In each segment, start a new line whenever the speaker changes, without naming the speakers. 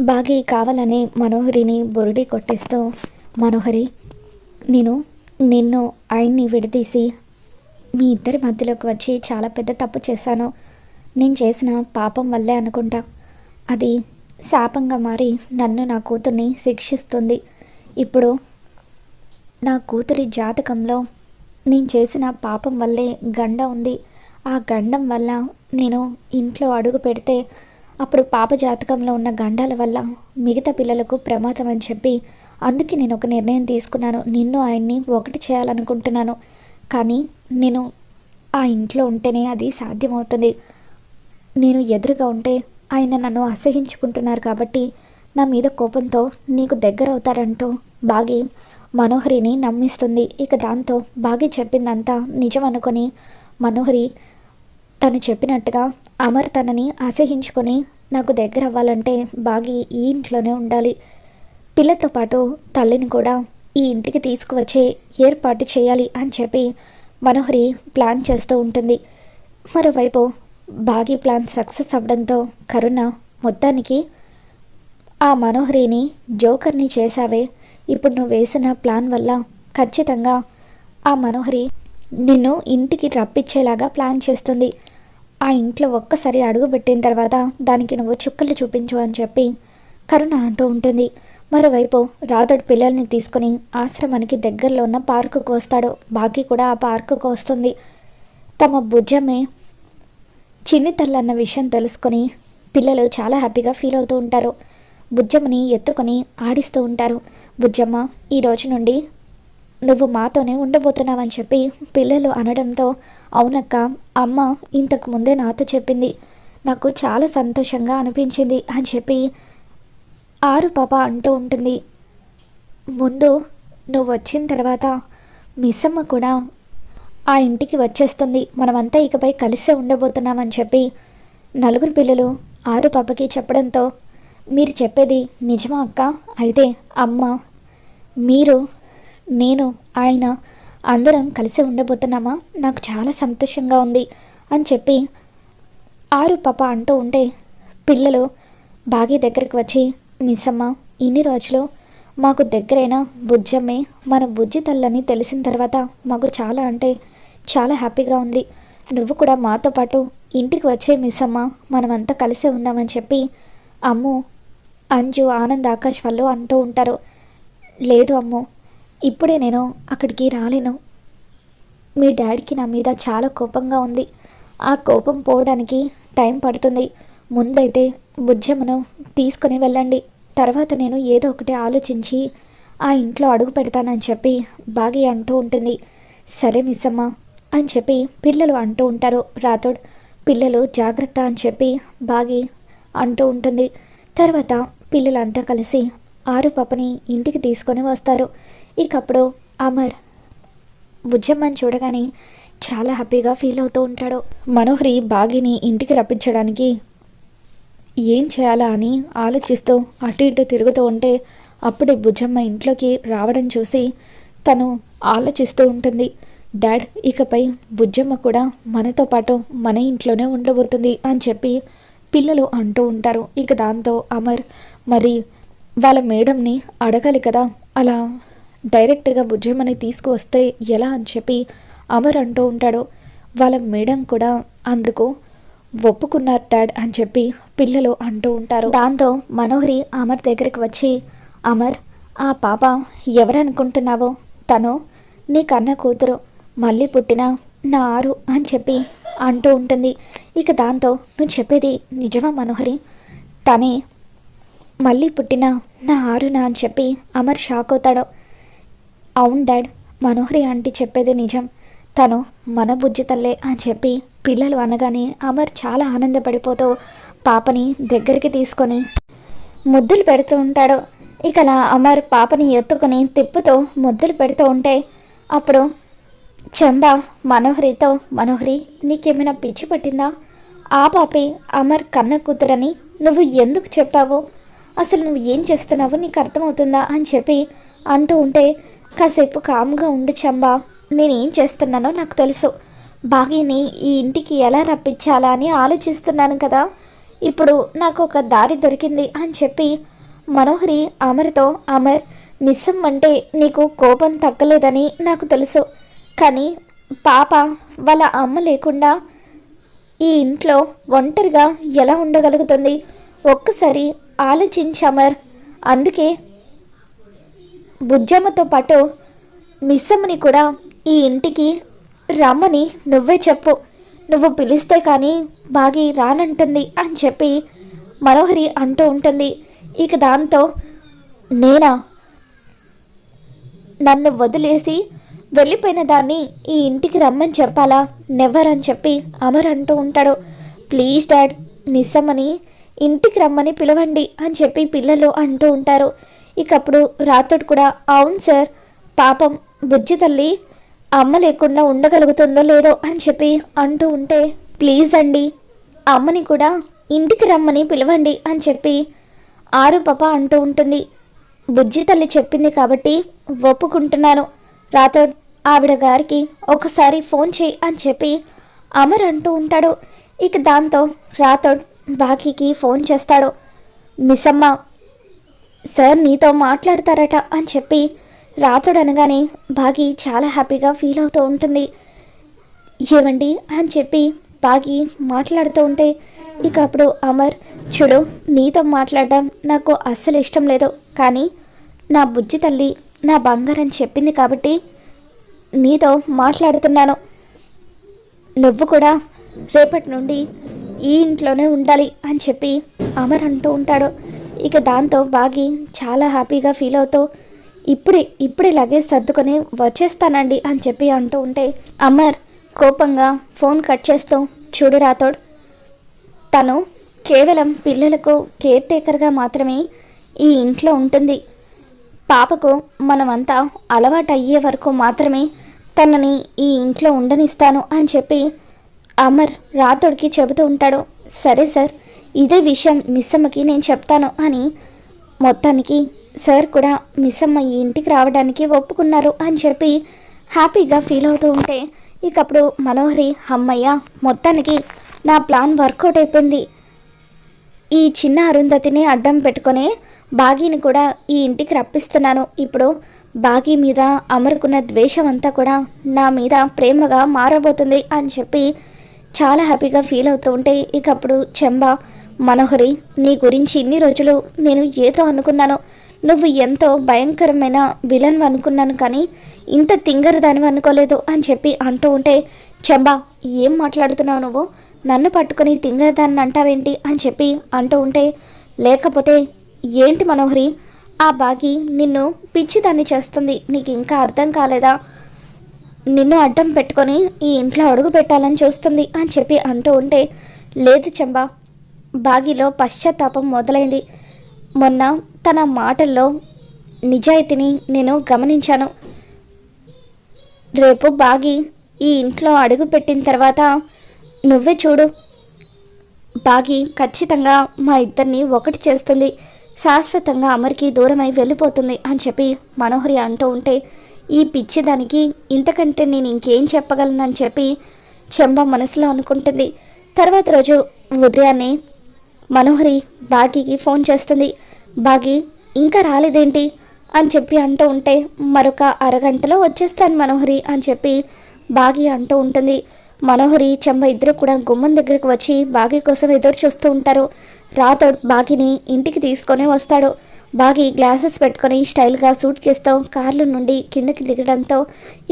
బాగి కావాలని మనోహరిని బురిడి కొట్టిస్తూ, మనోహరి, నేను నిన్ను ఆయన్ని విడదీసి మీ ఇద్దరి మధ్యలోకి వచ్చి చాలా పెద్ద తప్పు చేశాను. నేను చేసిన పాపం వల్లే అనుకుంటా. అది శాపంగా మారి నన్ను నా కూతుర్ని శిక్షిస్తుంది. ఇప్పుడు నా కూతురి జాతకంలో నేను చేసిన పాపం వల్లే గండ ఉంది. ఆ గండం వల్ల నేను ఇంట్లో అడుగు పెడితే అప్పుడు పాప జాతకంలో ఉన్న గండాల వల్ల మిగతా పిల్లలకు ప్రమాదం అని చెప్పి అందుకే నేను ఒక నిర్ణయం తీసుకున్నాను. నిన్ను ఆయన్ని ఒకటి చేయాలనుకుంటున్నాను. కానీ నేను ఆ ఇంట్లో ఉంటేనే అది సాధ్యమవుతుంది. నేను ఎదురుగా ఉంటే ఆయన నన్ను అసహించుకుంటున్నారు కాబట్టి నా మీద కోపంతో నీకు దగ్గర అవుతారంటూ బాగి మనోహరిని నమ్మిస్తుంది. ఇక దాంతో బాగి చెప్పిందంతా నిజం అనుకొని మనోహరి తను చెప్పినట్టుగా అమర్ తనని అసహించుకొని నాకు దగ్గర అవ్వాలంటే బాగి ఈ ఇంట్లోనే ఉండాలి. పిల్లతో పాటు తల్లిని కూడా ఈ ఇంటికి తీసుకువచ్చే ఏర్పాటు చేయాలి అని చెప్పి మనోహరి ప్లాన్ చేస్తూ ఉంటుంది. మరోవైపు బాగి ప్లాన్ సక్సెస్ అవ్వడంతో కరుణ మొత్తానికి ఆ మనోహరిని జోకర్ని చేశావే, ఇప్పుడు నువ్వు వేసిన ప్లాన్ వల్ల ఖచ్చితంగా ఆ మనోహరి నిన్ను ఇంటికి రప్పించేలాగా ప్లాన్ చేస్తుంది. ఆ ఇంట్లో ఒక్కసారి అడుగు పెట్టిన తర్వాత దానికి నువ్వు చుక్కలు చూపించు అని చెప్పి కరుణ అంటూ ఉంటుంది. మరోవైపు రాధుడు పిల్లల్ని తీసుకుని ఆశ్రమానికి దగ్గరలో ఉన్న పార్కుకు వస్తాడు. బాగి కూడా ఆ పార్కుకు వస్తుంది. తమ భుజమే చిన్ని తల్లి అన్న విషయం తెలుసుకొని పిల్లలు చాలా హ్యాపీగా ఫీల్ అవుతూ ఉంటారు. బుజ్జమ్మని ఎత్తుకొని ఆడిస్తూ ఉంటారు. బుజ్జమ్మ, ఈ రోజు నుండి నువ్వు మాతోనే ఉండబోతున్నావని చెప్పి పిల్లలు అనడంతో, అవునక్క, అమ్మ ఇంతకు ముందే నాతో చెప్పింది, నాకు చాలా సంతోషంగా అనిపించింది అని చెప్పి ఆరు పాప అంటూ ఉంటుంది. ముందు నువ్వు వచ్చిన తర్వాత మిస్సమ్మ కూడా ఆ ఇంటికి వచ్చేస్తుంది, మనమంతా ఇకపై కలిసే ఉండబోతున్నామని చెప్పి నలుగురు పిల్లలు ఆరు పాపకి చెప్పడంతో, మీరు చెప్పేది నిజమా అక్క? అయితే అమ్మ, మీరు, నేను, ఆయన అందరం కలిసి ఉండబోతున్నామా? నాకు చాలా సంతోషంగా ఉంది అని చెప్పి ఆరు పాప అంటూ ఉంటే పిల్లలు బాగి దగ్గరికి వచ్చి, మిస్ అమ్మ, ఇన్ని రోజులు మాకు దగ్గరైన బుజ్జమ్మే మన బుజ్జి తల్లని తెలిసిన తర్వాత మాకు చాలా అంటే చాలా హ్యాపీగా ఉంది. నువ్వు కూడా మాతో పాటు ఇంటికి వచ్చే మిస్ అమ్మ, మనమంతా కలిసే ఉందామని చెప్పి అమ్ము, అంజు, ఆనంద్, ఆకాష్ వాళ్ళు అంటూ ఉంటారు. లేదు అమ్ము, ఇప్పుడే నేను అక్కడికి రాలేను. మీ డాడీకి నా మీద చాలా కోపంగా ఉంది. ఆ కోపం పోవడానికి టైం పడుతుంది. ముందైతే బుజ్జమ్మను తీసుకుని వెళ్ళండి, తర్వాత నేను ఏదో ఒకటి ఆలోచించి ఆ ఇంట్లో అడుగు పెడతానని చెప్పి బాగి అంటూ ఉంటుంది. సరే మిస్ అమ్మ అని చెప్పి పిల్లలు అంటూ ఉంటారు. రాథోడ్ పిల్లలు జాగ్రత్త అని చెప్పి బాగి అంటూ ఉంటుంది. తర్వాత పిల్లలంతా కలిసి ఆరు పాపని ఇంటికి తీసుకొని వస్తారు. ఇకప్పుడు అమర్ బుజ్జమ్మని చూడగానే చాలా హ్యాపీగా ఫీల్ అవుతూ ఉంటాడు. మనోహరి బాగిని ఇంటికి రప్పించడానికి ఏం చేయాలా అని ఆలోచిస్తూ అటు ఇటు తిరుగుతూ ఉంటే అప్పుడే బుజ్జమ్మ ఇంట్లోకి రావడం చూసి తను ఆలోచిస్తూ ఉంటుంది. డాడ్, ఇకపై బుజ్జమ్మ కూడా మనతో పాటు మన ఇంట్లోనే ఉండబోతుంది అని చెప్పి పిల్లలు అంటూ ఉంటారు. ఇక దాంతో అమర్, మరి వాళ్ళ మేడంని అడగాలి కదా, అలా డైరెక్ట్గా బుజ్జమ్మని తీసుకువస్తే ఎలా అని చెప్పి అమర్ అంటూ ఉంటాడు. వాళ్ళ మేడం కూడా అందుకు ఒప్పుకున్నారు డాడ్ అని చెప్పి పిల్లలు అంటూ ఉంటారు. దాంతో మనోహరి అమర్ దగ్గరికి వచ్చి, అమర్, ఆ పాప ఎవరనుకుంటున్నావో తను నీ కన్న కూతురు, మళ్ళీ పుట్టిన నా ఆరు అని చెప్పి అంటూ ఉంటుంది. ఇక దాంతో, నువ్వు చెప్పేది నిజమా మనోహరి? తనే మళ్ళీ పుట్టిన నా ఆరునా అని చెప్పి అమర్ షాక్ అవుతాడు. అవును డాడ్, మనోహరి ఆంటీ చెప్పేది నిజం, తను మన బుజ్జి తల్లే అని చెప్పి పిల్లలు అనగానే అమర్ చాలా ఆనందపడిపోతూ పాపని దగ్గరికి తీసుకొని ముద్దులు పెడుతూ ఉంటాడు. ఇకలా అమర్ పాపని ఎత్తుకొని తిప్పుతూ ముద్దులు పెడుతూ ఉంటే అప్పుడు చెంబ మనోహరితో, మనోహరి, నీకేమైనా పిచ్చి పట్టిందా? ఆ పాపే అమర్ కన్న కూతురని నువ్వు ఎందుకు చెప్పావు? అసలు నువ్వు ఏం చేస్తున్నావు నీకు అర్థమవుతుందా అని చెప్పి అంటూ ఉంటే, కాసేపు కామ్గా ఉండు చెంబా, నేనేం చేస్తున్నానో నాకు తెలుసు. బాగిని ఈ ఇంటికి ఎలా రప్పించాలా అని ఆలోచిస్తున్నాను కదా. ఇప్పుడు నాకు ఒక దారి దొరికింది అని చెప్పి మనోహరి అమర్తో, అమర్ మిస్సమ్మ అంటే నీకు కోపం తగ్గలేదని నాకు తెలుసు, కానీ పాప వాళ్ళ అమ్మ లేకుండా ఈ ఇంట్లో ఒంటరిగా ఎలా ఉండగలుగుతుంది? ఒక్కసారి ఆలోచించు అమర్. అందుకే బుజ్జమ్మతో పాటు మిస్సమ్మని కూడా ఈ ఇంటికి రమ్మని నువ్వే చెప్పు. నువ్వు పిలిస్తే కానీ బాగి రానంటుంది అని చెప్పి మనోహరి అంటూ ఉంటుంది. ఇక దాంతో నేనా, నన్ను వదిలేసి వెళ్ళిపోయిన దాన్ని ఈ ఇంటికి రమ్మని చెప్పాలా? నెవర్ అని చెప్పి అమర్ అంటూ ఉంటాడు. ప్లీజ్ డాడ్, మిస్సమ్మని ఇంటికి రమ్మని పిలవండి అని చెప్పి పిల్లలు అంటూ ఉంటారు. ఇకప్పుడు రాతోడు కూడా అవును సార్, పాపం బుజ్జి తల్లి అమ్మ లేకుండా ఉండగలుగుతుందో లేదో అని చెప్పి అంటూ ఉంటే ప్లీజ్ అండి అమ్మని కూడా ఇంటికి రమ్మని పిలవండి అని చెప్పి ఆరు పాప అంటూ ఉంటుంది. బుజ్జి తల్లి చెప్పింది కాబట్టి ఒప్పుకుంటున్నాను. రాతోడ్ ఆవిడ గారికి ఒకసారి ఫోన్ చేయి అని చెప్పి అమర్ అంటూ ఉంటాడు. ఇక దాంతో రాతోడ్ బాకీకి ఫోన్ చేస్తాడు. మిస్సమ్మ సార్ నీతో మాట్లాడతారట అని చెప్పి రాతోడు అనగానే బాగి చాలా హ్యాపీగా ఫీల్ అవుతూ ఉంటుంది. ఏవండి అని చెప్పి బాగి మాట్లాడుతూ ఉంటే ఇక అప్పుడు అమర్, చూడు నీతో మాట్లాడడం నాకు అస్సలు ఇష్టం లేదు, కానీ నా బుజ్జి తల్లి నా బంగారం చెప్పింది కాబట్టి నీతో మాట్లాడుతున్నాను. నువ్వు కూడా రేపటి నుండి ఈ ఇంట్లోనే ఉండాలి అని చెప్పి అమర్ అంటూ ఉంటాడు. ఇక దాంతో బాగి చాలా హ్యాపీగా ఫీల్ అవుతూ ఇప్పుడే లగేజ్ సర్దుకొని వచ్చేస్తానండి అని చెప్పి అంటూ ఉంటే అమర్ కోపంగా ఫోన్ కట్ చేస్తూ, చూడు రాతోడ్, తను కేవలం పిల్లలకు కేర్ టేకర్గా మాత్రమే ఈ ఇంట్లో ఉంటుంది. పాపకు మనమంతా అలవాటు అయ్యే వరకు మాత్రమే తనని ఈ ఇంట్లో ఉండనిస్తాను అని చెప్పి అమర్ రాతోడికి చెబుతూ ఉంటాడు. సరే సార్, ఇదే విషయం మిస్సమ్మకి నేను చెప్తాను అని మొత్తానికి సార్ కూడా మిస్సమ్మ ఈ ఇంటికి రావడానికి ఒప్పుకున్నారు అని చెప్పి హ్యాపీగా ఫీల్ అవుతూ ఉంటే ఇకప్పుడు మనోహరి, అమ్మయ్య మొత్తానికి నా ప్లాన్ వర్కౌట్ అయిపోయింది. ఈ చిన్న అరుంధతిని అడ్డం పెట్టుకొని బాగీని కూడా ఈ ఇంటికి రప్పిస్తున్నాను. ఇప్పుడు బాగీ మీద అమరుకున్న ద్వేషం అంతా కూడా నా మీద ప్రేమగా మారబోతుంది అని చెప్పి చాలా హ్యాపీగా ఫీల్ అవుతూ ఉంటే ఇకప్పుడు చెంబ, మనోహరి నీ గురించి ఇన్ని రోజులు నేను ఏదో అనుకున్నాను, నువ్వు ఎంతో భయంకరమైన విలన్ అనుకున్నాను, కానీ ఇంత తింగరదానివి అనుకోలేదు అని చెప్పి అంటూ ఉంటే చెంబ, ఏం మాట్లాడుతున్నావు నువ్వు? నన్ను పట్టుకొని తింగరదాన్ని అంటావేంటి అని చెప్పి అంటూ ఉంటే లేకపోతే ఏంటి మనోహరి, ఆ బాగి నిన్ను పిచ్చిదాన్ని చేస్తుంది, నీకు ఇంకా అర్థం కాలేదా? నిన్ను అడ్డం పెట్టుకొని ఈ ఇంట్లో అడుగు పెట్టాలని చూస్తుంది అని చెప్పి అంటూ ఉంటే లేదు చెంబ, బాగిలో పశ్చాత్తాపం మొదలైంది. మొన్న తన మాటల్లో నిజాయితీని నేను గమనించాను. రేపు బాగి ఈ ఇంట్లో అడుగు పెట్టిన తర్వాత నువ్వే చూడు, బాగి ఖచ్చితంగా మా ఇద్దరిని ఒకటి చేస్తుంది, శాశ్వతంగా అమర్కి దూరమై వెళ్ళిపోతుంది అని చెప్పి మనోహరి అంటూ ఉంటే ఈ పిచ్చిదానికి ఇంతకంటే నేను ఇంకేం చెప్పగలనని చెప్పి చెంబ మనసులో అనుకుంటుంది. తర్వాత రోజు ఉదయాన్నే మనోహరి బాగీకి ఫోన్ చేస్తుంది. బాగి ఇంకా రాలేదేంటి అని చెప్పి అంటూ ఉంటే మరొక అరగంటలో వచ్చేస్తాను మనోహరి అని చెప్పి బాగి అంటూ ఉంటుంది. మనోహరి చెంబ ఇద్దరు కూడా గుమ్మం దగ్గరకు వచ్చి బాగి కోసం ఎదురు చూస్తూ ఉంటారు. రాతోడ్ బాగిని ఇంటికి తీసుకొని వస్తాడు. బాగి గ్లాసెస్ పెట్టుకొని స్టైల్గా సూట్ కేసుతో కార్ల నుండి కిందకి దిగడంతో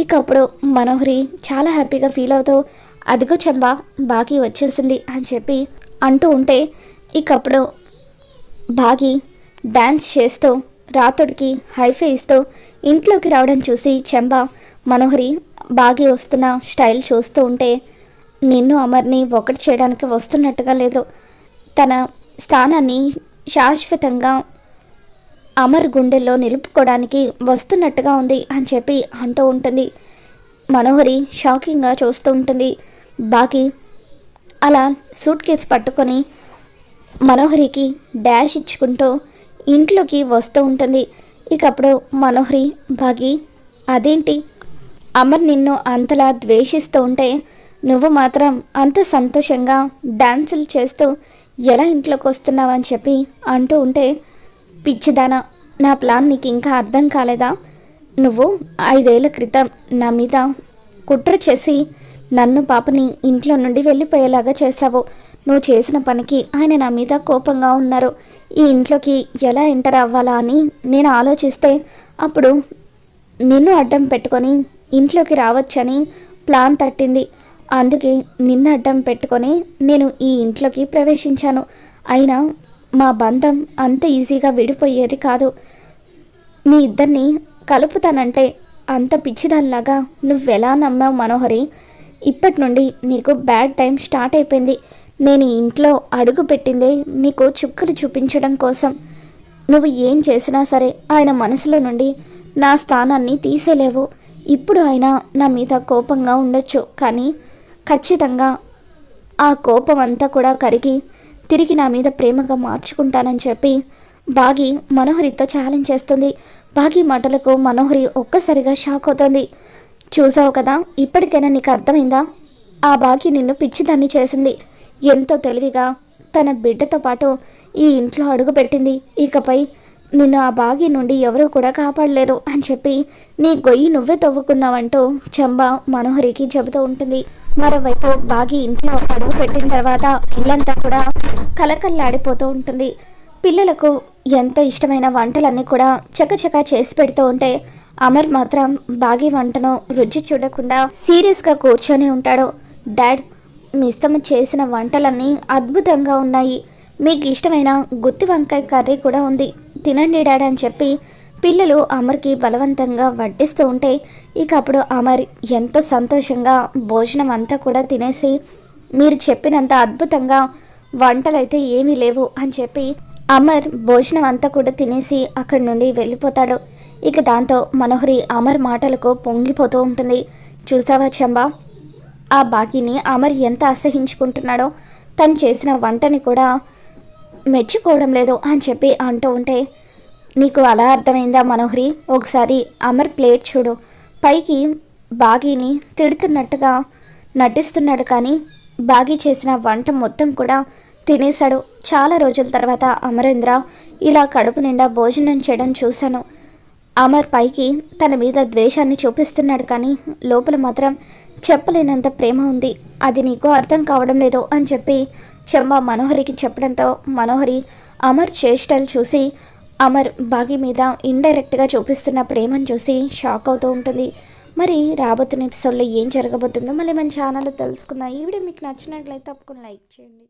ఇక అప్పుడు మనోహరి చాలా హ్యాపీగా ఫీల్ అవుతూ అదిగో చెంబ బాగి వచ్చేసింది అని చెప్పి అంటూ ఉంటే ఇకప్పుడు బాగి డ్యాన్స్ చేస్తూ రాతోడికి హైఫై ఇస్తూ ఇంట్లోకి రావడం చూసి చెంబ మనోహరి బాగి వస్తున్న స్టైల్ చూస్తూ ఉంటే నిన్ను అమర్ని ఒకటి చేయడానికి వస్తున్నట్టుగా లేదు, తన స్థానాన్ని శాశ్వతంగా అమర్ గుండెల్లో నిలుపుకోవడానికి వస్తున్నట్టుగా ఉంది అని చెప్పి అంటూ ఉంటుంది. మనోహరి షాకింగ్గా చూస్తూ ఉంటుంది. బాగి అలా సూట్ కేసు పట్టుకొని మనోహరికి డాష్ ఇచ్చుకుంటూ ఇంట్లోకి వస్తూ ఉంటుంది. ఇకప్పుడు మనోహరి, బాగి అదేంటి అమర్ నిన్ను అంతలా ద్వేషిస్తూ ఉంటే నువ్వు మాత్రం అంత సంతోషంగా డాన్సులు చేస్తూ ఎలా ఇంట్లోకి వస్తున్నావు అని చెప్పి అంటూ ఉంటే, పిచ్చిదానా, నా ప్లాన్ నీకు ఇంకా అర్థం కాలేదా? నువ్వు 5 ఏళ్ల క్రితం నా మీద కుట్ర చేసి నన్ను పాపని ఇంట్లో నుండి వెళ్ళిపోయేలాగా చేశావు. నువ్వు చేసిన పనికి ఆయన నా మీద కోపంగా ఉన్నారు. ఈ ఇంట్లోకి ఎలా ఎంటర్ అవ్వాలా అని నేను ఆలోచిస్తే అప్పుడు నిన్ను అడ్డం పెట్టుకొని ఇంట్లోకి రావచ్చని ప్లాన్ తట్టింది. అందుకే నిన్ను అడ్డం పెట్టుకొని నేను ఈ ఇంట్లోకి ప్రవేశించాను. అయినా మా బంధం అంత ఈజీగా విడిపోయేది కాదు. మీ ఇద్దరిని కలుపుతానంటే అంత పిచ్చిదానిలాగా నువ్వెలా నమ్మావు మనోహరి? ఇప్పటి నుండి నీకు బ్యాడ్ టైం స్టార్ట్ అయిపోయింది. నేను ఇంట్లో అడుగు పెట్టిందే నీకు చుక్కలు చూపించడం కోసం. నువ్వు ఏం చేసినా సరే ఆయన మనసులో నుండి నా స్థానాన్ని తీసేలేవు. ఇప్పుడు ఆయన నా మీద కోపంగా ఉండొచ్చు, కానీ ఖచ్చితంగా ఆ కోపం అంతా కూడా కరిగి తిరిగి నా మీద ప్రేమగా మార్చుకుంటానని చెప్పి బాగి మనోహరితో ఛాలెంజ్ చేస్తుంది. బాగి మాటలకు మనోహరి ఒక్కసారిగా షాక్ అవుతుంది. చూసావు కదా, ఇప్పటికైనా నీకు అర్థమైందా? ఆ బాగి నిన్ను పిచ్చిదాన్ని చేసింది. ఎంతో తెలివిగా తన బిడ్డతో పాటు ఈ ఇంట్లో అడుగుపెట్టింది. ఇకపై నిన్ను ఆ బాగి నుండి ఎవరూ కూడా కాపాడలేరు అని చెప్పి నీ గొయ్యి నువ్వే తవ్వుకున్నావంటూ చంబ మనోహరికి చెబుతూ ఉంటుంది. మరోవైపు బాగి ఇంట్లో అడుగు పెట్టిన తర్వాత ఇల్లంతా కూడా కలకల్లాడిపోతూ ఉంటుంది. పిల్లలకు ఎంతో ఇష్టమైన వంటలన్నీ కూడా చకచకా చేసి పెడుతూ ఉంటే అమర్ మాత్రం బాగి వంటను రుచి చూడకుండా సీరియస్గా కూర్చొని ఉంటాడు. డాడ్, మిస్తము చేసిన వంటలన్నీ అద్భుతంగా ఉన్నాయి. మీకు ఇష్టమైన గుత్తి వంకాయ కర్రీ కూడా ఉంది, తినండి డాడ్ అని చెప్పి పిల్లలు అమర్కి బలవంతంగా వడ్డిస్తూ ఉంటే ఇక అప్పుడు అమర్ ఎంతో సంతోషంగా భోజనం అంతా కూడా తినేసి, మీరు చెప్పినంత అద్భుతంగా వంటలైతే ఏమీ లేవు అని చెప్పి అమర్ భోజనం అంతా కూడా తినేసి అక్కడి నుండి వెళ్ళిపోతాడు. ఇక దాంతో మనోహరి అమర్ మాటలకు పొంగిపోతూ ఉంటుంది. చూసావా చంబా, ఆ బాకీని అమర్ ఎంత అసహించుకుంటున్నాడో, తను చేసిన వంటని కూడా మెచ్చుకోవడం లేదు అని చెప్పి అంటూ ఉంటే, నీకు అలా అర్థమైందా మనోహరి? ఒకసారి అమర్ ప్లేట్ చూడు. పైకి బాగీని తిడుతున్నట్టుగా నటిస్తున్నాడు, కానీ బాగీ చేసిన వంట మొత్తం కూడా తినేశాడు. చాలా రోజుల తర్వాత అమరేంద్ర ఇలా కడుపు నిండా భోజనం చేయడం చూశాను. అమర్ పైకి తన మీద ద్వేషాన్ని చూపిస్తున్నాడు, కానీ లోపల మాత్రం చెప్పలేనంత ప్రేమ ఉంది. అది నీకు అర్థం కావడం లేదు అని చెప్పి చెంబ మనోహరికి చెప్పడంతో మనోహరి అమర్ చేష్టలు చూసి అమర్ బాగి మీద ఇండైరెక్ట్గా చూపిస్తున్న ప్రేమను చూసి షాక్ అవుతూ ఉంటుంది. మరి రాబోతున్న ఎపిసోడ్లో ఏం జరగబోతుందో మళ్ళీ మన ఛానల్లో తెలుసుకుందాం. ఈ వీడియో మీకు నచ్చినట్లయితే తప్పకుండా లైక్ చేయండి.